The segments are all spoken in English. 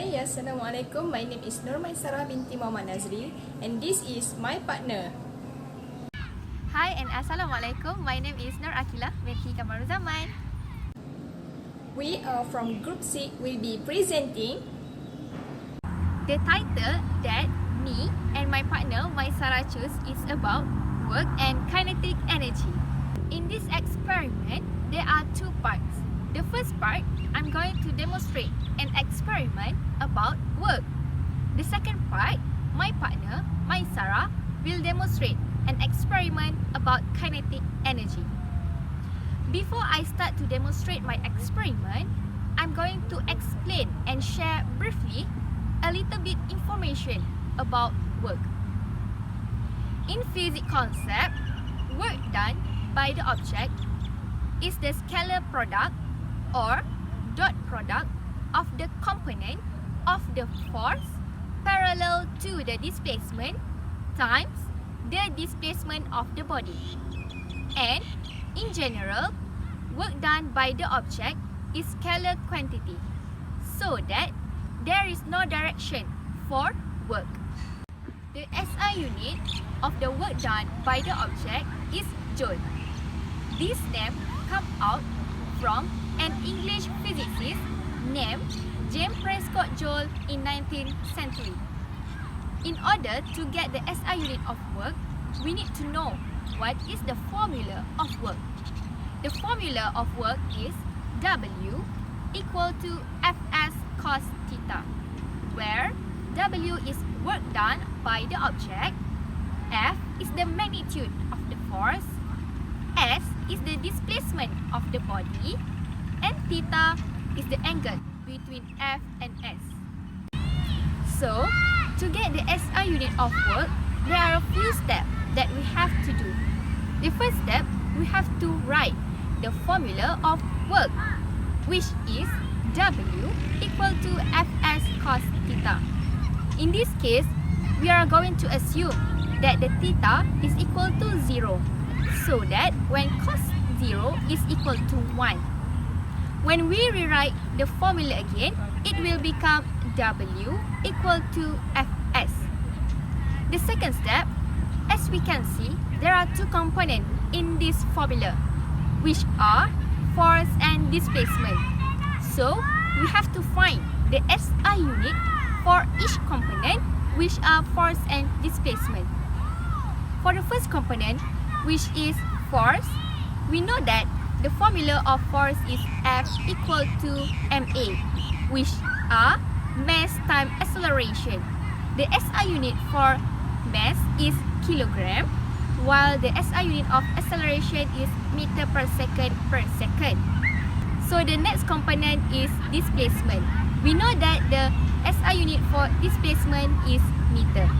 Hai, Assalamualaikum. My name is Maisarah Binti Nazri and this is my partner. Hi and Assalamualaikum. My name is Nur'Aqilah Binti Kamaruzzaman. We are from Group 6. We'll be presenting The title that me and my partner Maisarah chose is about work and kinetic energy. In this experiment, there are two parts. The first part, I'm going to demonstrate an experiment about work. The second part, my partner, Maisarah, will demonstrate an experiment about kinetic energy. Before I start to demonstrate my experiment, I'm going to explain and share briefly a little bit information about work. In physics concept, work done by the object is the scalar product or dot product of the component of the force parallel to the displacement times the displacement of the body. And in general, work done by the object is scalar quantity, so that there is no direction for work. The SI unit of the work done by the object is joule. This name comes out from an English physicist named James Prescott Joule in 19th century. In order to get the SI unit of work, we need to know what is the formula of work. The formula of work is W equal to Fs cos theta, where W is work done by the object, F is the magnitude of the force, S is the displacement of the body, and theta is the angle between F and S. So, to get the SI unit of work, there are a few steps that we have to do. The first step, we have to write the formula of work, which is W equal to Fs cos theta. In this case, we are going to assume that the theta is equal to 0, so that when cos 0 is equal to 1. When we rewrite the formula again, it will become W equal to Fs. The second step, as we can see, there are two components in this formula, which are force and displacement. So, we have to find the SI unit for each component, which are force and displacement. For the first component, which is force, we know that the formula of force is F equal to ma, which are mass times acceleration. The SI unit for mass is kilogram, while the SI unit of acceleration is meter per second per second. So the next component is displacement. We know that the SI unit for displacement is meter.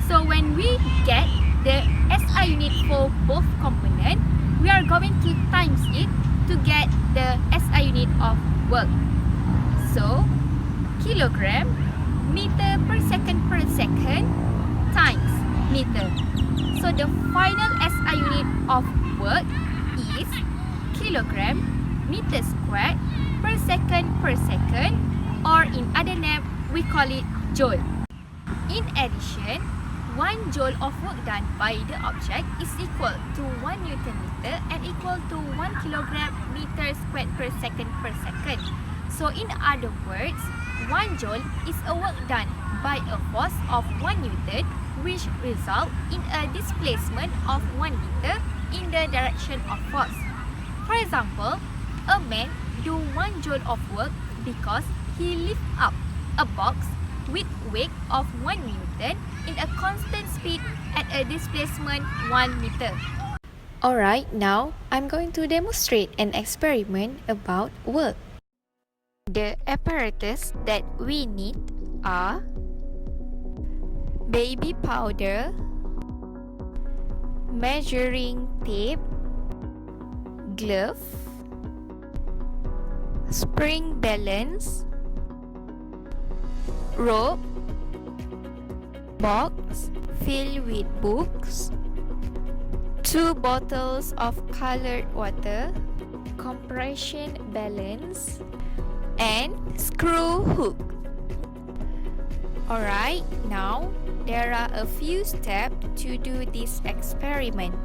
So when we get the SI unit for both components, we are going to times it to get the SI unit of work. So, kilogram meter per second times meter. So, the final SI unit of work is kilogram meter squared per second, or in other name, we call it joule. In addition, 1 joule of work done by the object is equal to 1 Newton meter and equal to 1 kilogram meter squared per second. So in other words, 1 joule is a work done by a force of 1 Newton, which result in a displacement of 1 meter in the direction of force. For example, a man do 1 joule of work because he lift up a box with weight of 1 Newton in a constant speed at a displacement 1 meter. Alright, now I'm going to demonstrate an experiment about work. The apparatus that we need are baby powder, measuring tape, glove, spring balance, rope, box filled with books, 2 bottles of colored water, compression balance, and screw hook. Alright, now there are a few steps to do this experiment.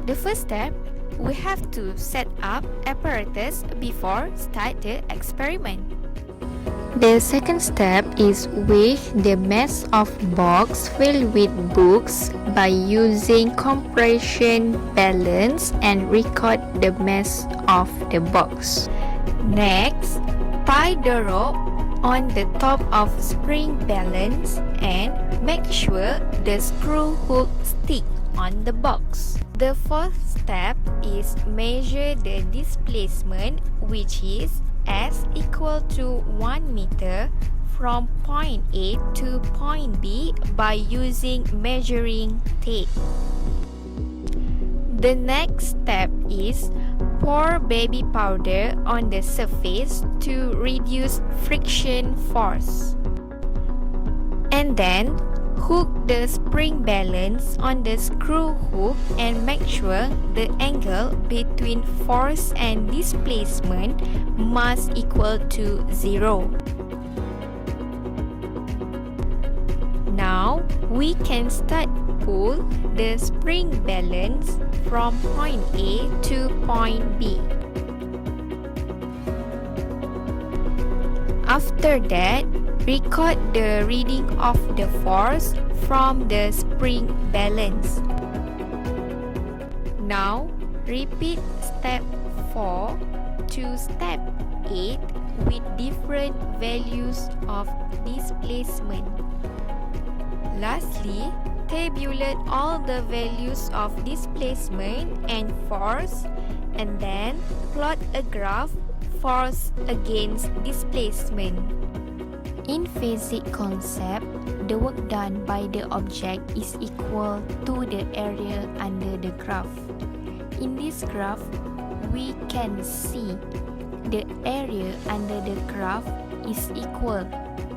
The first step, we have to set up apparatus before start the experiment. The second step is weigh the mass of box filled with books by using compression balance and record the mass of the box. Next, tie the rope on the top of spring balance and make sure the screw hook stick on the box. The fourth step is measure the displacement, which is S equal to 1 meter from point A to point B by using measuring tape. The next step is pour baby powder on the surface to reduce friction force. And then hook the spring balance on the screw hook and make sure the angle between force and displacement must equal to 0. Now we can start pull the spring balance from point A to point B. After that, record the reading of the force from the spring balance. Now, repeat step 4 to step 8 with different values of displacement. Lastly, tabulate all the values of displacement and force, and then plot a graph force against displacement. In physics concept, the work done by the object is equal to the area under the graph. In this graph, we can see the area under the graph is equal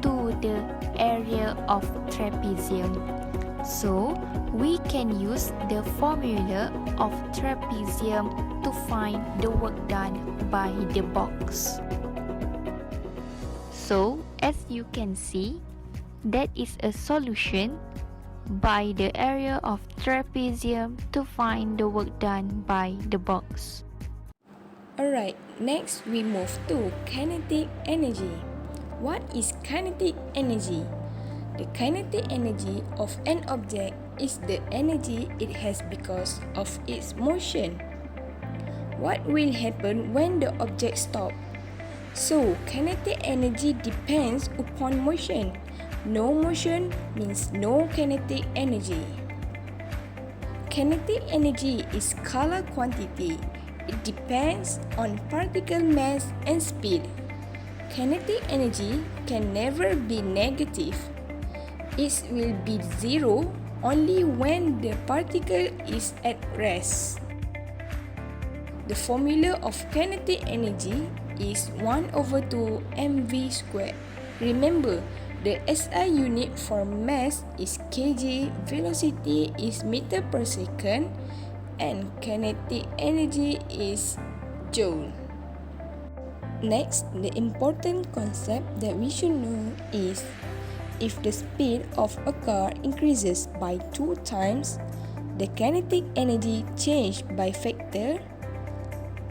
to the area of trapezium. So, we can use the formula of trapezium to find the work done by the box. So, as you can see, that is a solution by the area of trapezium to find the work done by the box. Alright, next we move to kinetic energy. What is kinetic energy? The kinetic energy of an object is the energy it has because of its motion. What will happen when the object stops? So, kinetic energy depends upon motion. No motion means no kinetic energy. Kinetic energy is scalar quantity. It depends on particle mass and speed. Kinetic energy can never be negative. It will be zero only when the particle is at rest. The formula of kinetic energy is 1/2 mv squared. Remember, the SI unit for mass is kg, velocity is meter per second, and kinetic energy is joule. Next, the important concept that we should know is if the speed of a car increases by 2 times, the kinetic energy change by factor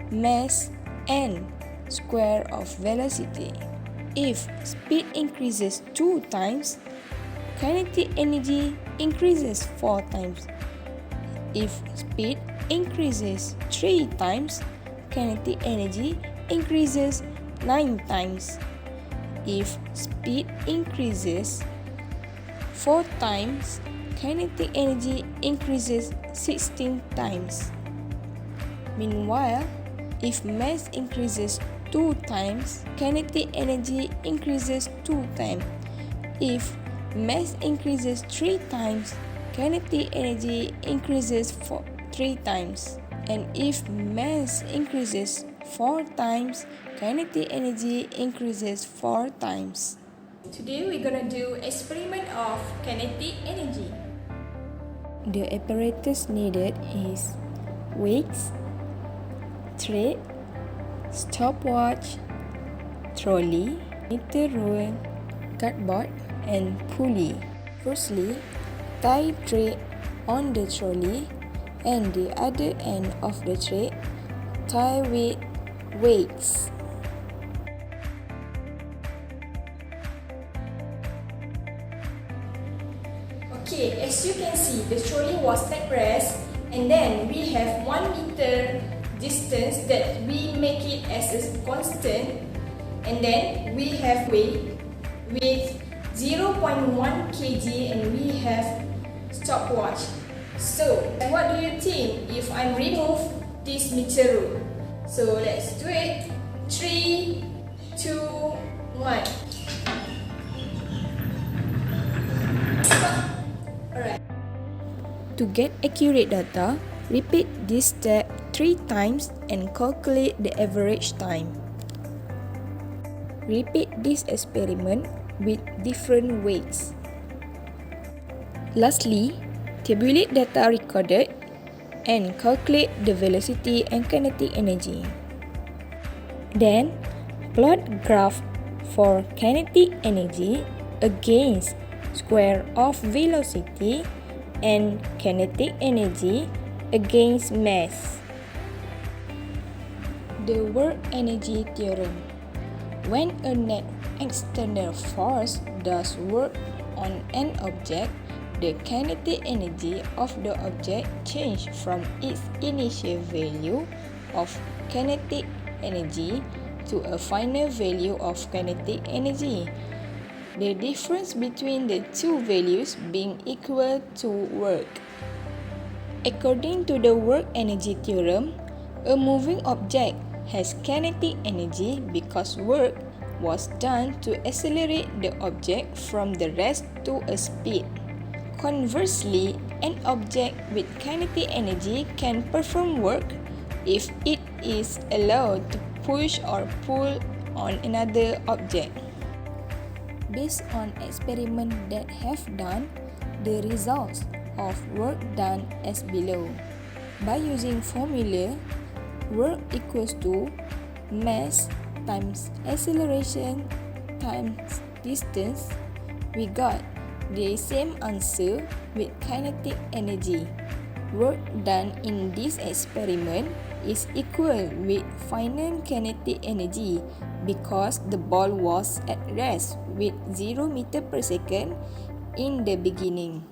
mass and square of velocity. If speed increases 2 times, kinetic energy increases 4 times. If speed increases 3 times, kinetic energy increases 9 times. If speed increases 4 times, kinetic energy increases 16 times. Meanwhile, if mass increases 2 times, kinetic energy increases 2 times. If mass increases 3 times, kinetic energy increases 3 times. And if mass increases 4 times, kinetic energy increases 4 times. Today we're gonna do experiment of kinetic energy. The apparatus needed is weights, thread, stopwatch, trolley, meter rule, cardboard, and pulley. Firstly, tie thread on the trolley and the other end of the thread tie with weights. Okay, as you can see, the trolley was leg rest, and then we have 1 meter distance that we make it as a constant, and then we have weight with 0.1 kg and we have stopwatch. So, what do you think if I remove this meter rule? So, let's do it. 3, 2, 1. Alright. To get accurate data, repeat this step 3 times and calculate the average time. Repeat this experiment with different weights. Lastly, tabulate data recorded and calculate the velocity and kinetic energy. Then, plot graph for kinetic energy against square of velocity and kinetic energy against mass. The work energy theorem. When a net external force does work on an object, the kinetic energy of the object changes from its initial value of kinetic energy to a final value of kinetic energy, the difference between the two values being equal to work. According to the work energy theorem, a moving object has kinetic energy because work was done to accelerate the object from the rest to a speed. Conversely, an object with kinetic energy can perform work if it is allowed to push or pull on another object. Based on experiments that have done, the results of work done as below. By using formula, work equals to mass times acceleration times distance, we got the same answer with kinetic energy. Work done in this experiment is equal with final kinetic energy because the ball was at rest with 0 meter per second in the beginning.